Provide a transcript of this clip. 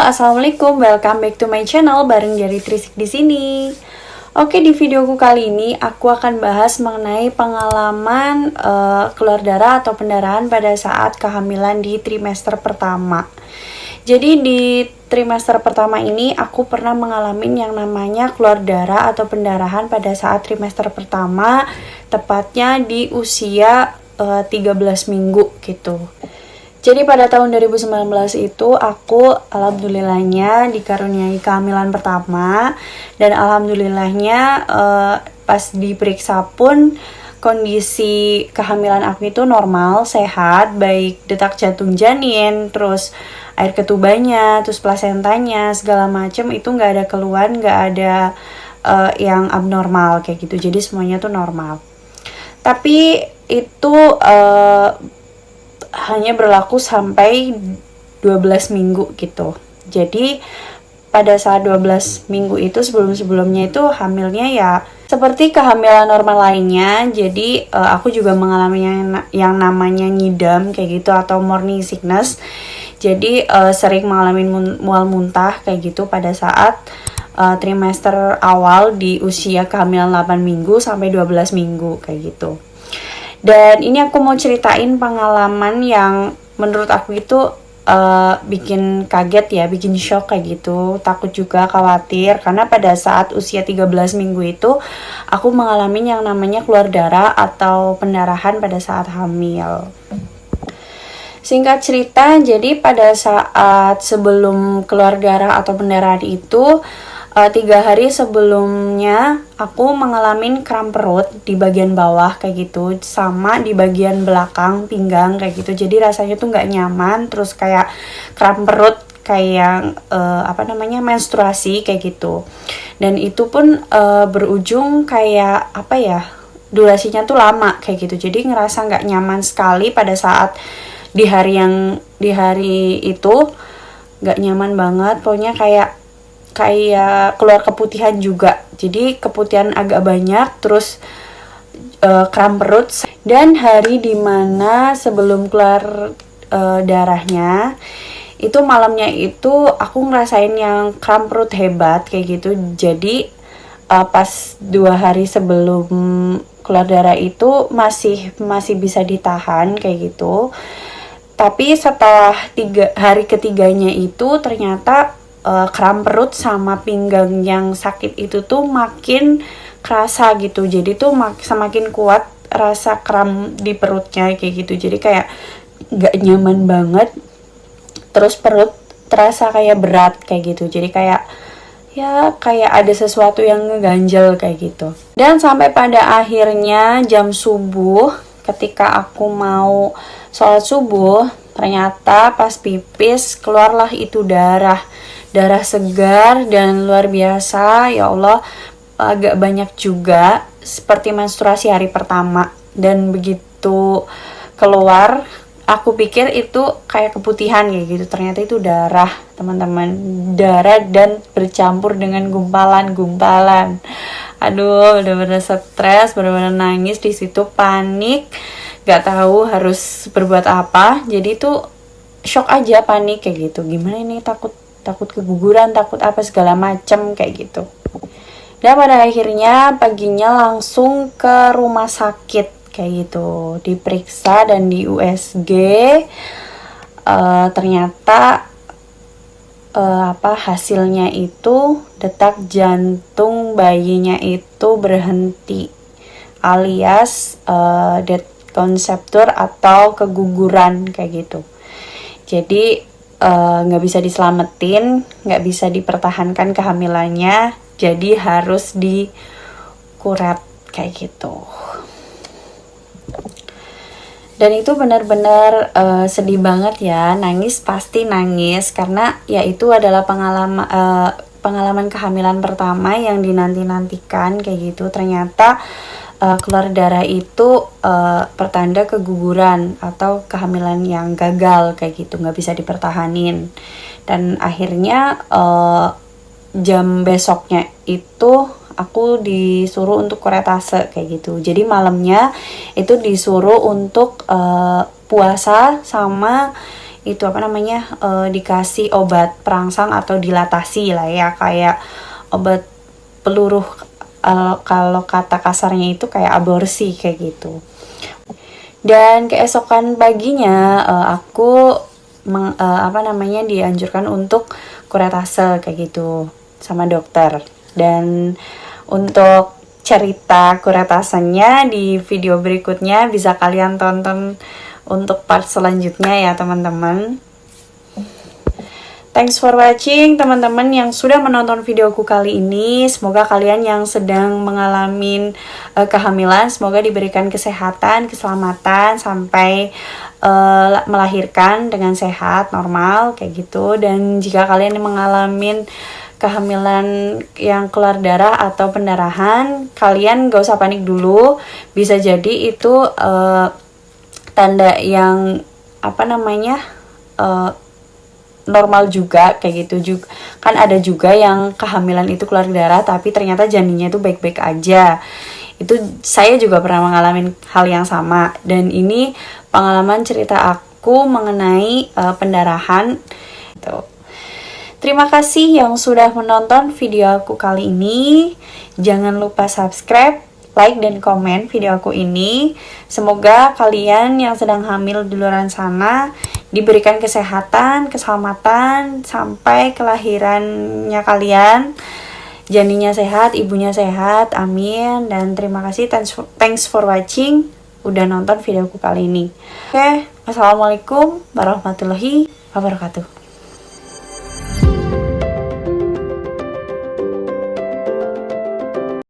Assalamualaikum, welcome back to my channel bareng dari Trisik di sini. Oke, di videoku kali ini aku akan bahas mengenai pengalaman keluar darah atau pendarahan pada saat kehamilan di trimester pertama. Jadi di trimester pertama ini aku pernah mengalami yang namanya keluar darah atau pendarahan pada saat trimester pertama, tepatnya di usia 13 minggu gitu. Jadi pada tahun 2019 itu aku alhamdulillahnya dikaruniai kehamilan pertama, dan alhamdulillahnya pas diperiksa pun kondisi kehamilan aku itu normal, sehat, baik detak jantung janin, terus air ketubanya, terus plasentanya, segala macem itu nggak ada keluhan, nggak ada yang abnormal kayak gitu. Jadi semuanya tuh normal. Tapi itu hanya berlaku sampai 12 minggu gitu. Jadi pada saat 12 minggu itu sebelum-sebelumnya itu hamilnya ya seperti kehamilan normal lainnya. Jadi aku juga mengalami yang namanya ngidam kayak gitu atau morning sickness. Jadi sering mengalami mual muntah kayak gitu pada saat trimester awal di usia kehamilan 8 minggu sampai 12 minggu kayak gitu. Dan ini aku mau ceritain pengalaman yang menurut aku itu bikin kaget ya, bikin shock kayak gitu, takut juga, khawatir, karena pada saat usia 13 minggu itu aku mengalami yang namanya keluar darah atau pendarahan pada saat hamil. Singkat cerita, jadi pada saat sebelum keluar darah atau pendarahan itu 3 hari sebelumnya aku mengalami kram perut di bagian bawah kayak gitu, sama di bagian belakang pinggang kayak gitu. Jadi rasanya tuh nggak nyaman, terus kayak kram perut kayak menstruasi kayak gitu. Dan itu pun berujung kayak durasinya tuh lama kayak gitu. Jadi ngerasa nggak nyaman sekali pada saat di hari itu, nggak nyaman banget. Pokoknya kayak keluar keputihan juga. Jadi keputihan agak banyak, terus kram perut. Dan hari dimana sebelum keluar darahnya itu malamnya itu aku ngerasain yang kram perut hebat kayak gitu. Jadi pas 2 hari sebelum keluar darah itu masih bisa ditahan kayak gitu. Tapi setelah 3 hari ketiganya itu ternyata kram perut sama pinggang yang sakit itu tuh makin kerasa gitu. Jadi tuh semakin kuat rasa kram di perutnya kayak gitu. Jadi kayak gak nyaman banget. Terus perut terasa kayak berat kayak gitu. Jadi kayak ada sesuatu yang ngeganjel kayak gitu. Dan sampai pada akhirnya jam subuh, ketika aku mau sholat subuh, ternyata pas pipis keluarlah itu darah segar dan luar biasa. Ya Allah, agak banyak juga, seperti menstruasi hari pertama. Dan begitu keluar, aku pikir itu kayak keputihan kayak gitu, ternyata itu darah, teman-teman. Darah dan bercampur dengan gumpalan. Aduh, bener-bener stres, bener-bener nangis di situ, panik, gak tahu harus berbuat apa. Jadi tuh shock aja, panik kayak gitu. Gimana ini, takut keguguran, takut apa segala macem kayak gitu. Dan pada akhirnya paginya langsung ke rumah sakit kayak gitu, diperiksa dan di USG. Ternyata hasilnya itu detak jantung bayinya itu berhenti, alias dead conceptor atau keguguran kayak gitu. Jadi nggak bisa diselamatin, nggak bisa dipertahankan kehamilannya, jadi harus dikuret kayak gitu. Dan itu benar-benar sedih banget ya, pasti nangis karena ya itu adalah pengalaman kehamilan pertama yang dinanti-nantikan kayak gitu. Ternyata keluar darah itu pertanda keguguran atau kehamilan yang gagal kayak gitu, nggak bisa dipertahanin. Dan akhirnya jam besoknya itu aku disuruh untuk kuretase kayak gitu. Jadi malamnya itu disuruh untuk puasa sama itu apa namanya dikasih obat perangsang atau dilatasi lah ya, kayak obat peluruh, kalau kata kasarnya itu kayak aborsi kayak gitu. Dan keesokan paginya aku dianjurkan untuk kuretase kayak gitu sama dokter. Dan untuk cerita kuretasannya di video berikutnya bisa kalian tonton untuk part selanjutnya ya teman-teman. Thanks for watching teman-teman yang sudah menonton videoku kali ini. Semoga kalian yang sedang mengalami kehamilan semoga diberikan kesehatan, keselamatan sampai melahirkan dengan sehat, normal kayak gitu. Dan jika kalian mengalami kehamilan yang keluar darah atau pendarahan, kalian gak usah panik dulu. Bisa jadi itu tanda yang normal juga kayak gitu juga. Kan ada juga yang kehamilan itu keluar darah tapi ternyata janinnya itu baik-baik aja. Itu saya juga pernah mengalami hal yang sama, dan ini pengalaman cerita aku mengenai pendarahan gitu. Terima kasih yang sudah menonton video aku kali ini. Jangan lupa subscribe, like, dan komen video aku ini. Semoga kalian yang sedang hamil di luar sana diberikan kesehatan, keselamatan sampai kelahirannya kalian. Janinnya sehat, ibunya sehat, amin. Dan terima kasih, thanks for watching, udah nonton videoku kali ini. Oke, assalamualaikum warahmatullahi wabarakatuh.